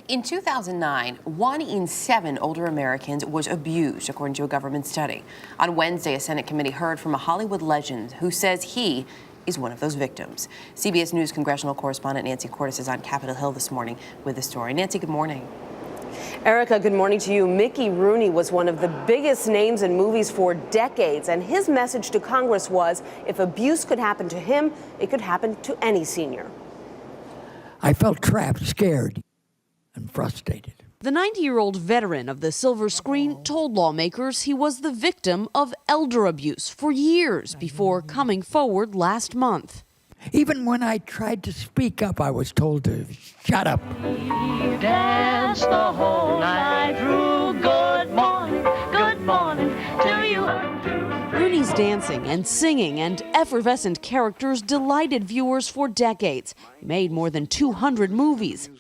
In 2009, 1 in 7 older Americans was abused, according to a government study. On Wednesday, a Senate committee heard from a Hollywood legend who says he is one of those victims. CBS News congressional correspondent Nancy Cordes is on Capitol Hill this morning with the story. Nancy, good morning. Erica, good morning to you. Mickey Rooney was one of the biggest names in movies for decades, and his message to Congress was, if abuse could happen to him, it could happen to any senior. I felt trapped, scared, and frustrated. The 90-year-old veteran of the silver screen told lawmakers he was the victim of elder abuse for years before coming forward last month. Even when I tried to speak up, I was told to shut up. Dance the whole night through. Good morning to you. Rooney's dancing and singing and effervescent characters delighted viewers for decades. He made more than 200 movies.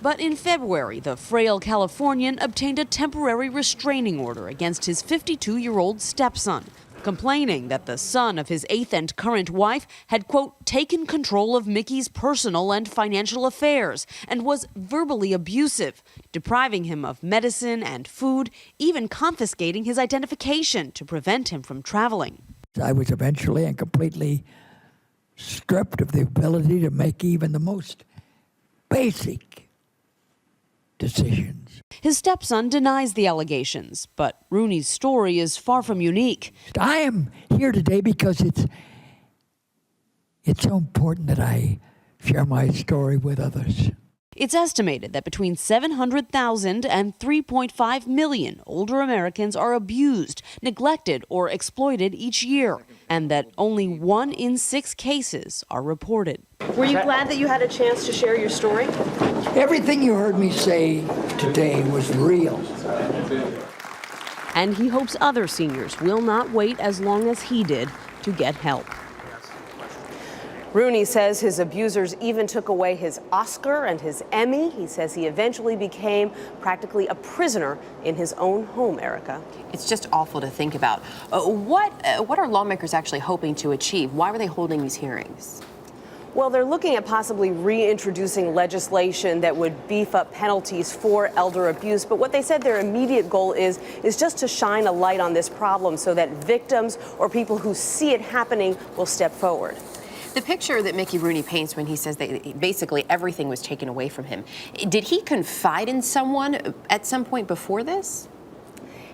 But in February, the frail Californian obtained a temporary restraining order against his 52-year-old stepson, complaining that the son of his 8th and current wife had, quote, taken control of Mickey's personal and financial affairs and was verbally abusive, depriving him of medicine and food, even confiscating his identification to prevent him from traveling. I was eventually and completely stripped of the ability to make even the most basic decisions. His stepson denies the allegations, but Rooney's story is far from unique. I am here today because it's so important that I share my story with others. It's estimated that between 700,000 and 3.5 million older Americans are abused, neglected, or exploited each year, and that only 1 in 6 cases are reported. Were you glad that you had a chance to share your story? Everything you heard me say today was real. And he hopes other seniors will not wait as long as he did to get help. Rooney says his abusers even took away his Oscar and his Emmy. He says he eventually became practically a prisoner in his own home, Erica. It's just awful to think about. What are lawmakers actually hoping to achieve? Why were they holding these hearings? Well, they're looking at possibly reintroducing legislation that would beef up penalties for elder abuse. But what they said their immediate goal is just to shine a light on this problem so that victims or people who see it happening will step forward. The picture that Mickey Rooney paints when he says that basically everything was taken away from him, did he confide in someone at some point before this?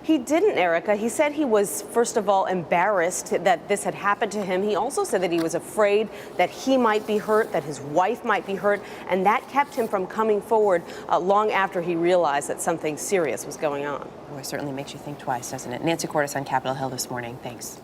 He didn't, Erica. He said he was, first of all, embarrassed that this had happened to him. He also said that he was afraid that he might be hurt, that his wife might be hurt, and that kept him from coming forward long after he realized that something serious was going on. Boy, it certainly makes you think twice, doesn't it? Nancy Cordes on Capitol Hill this morning. Thanks.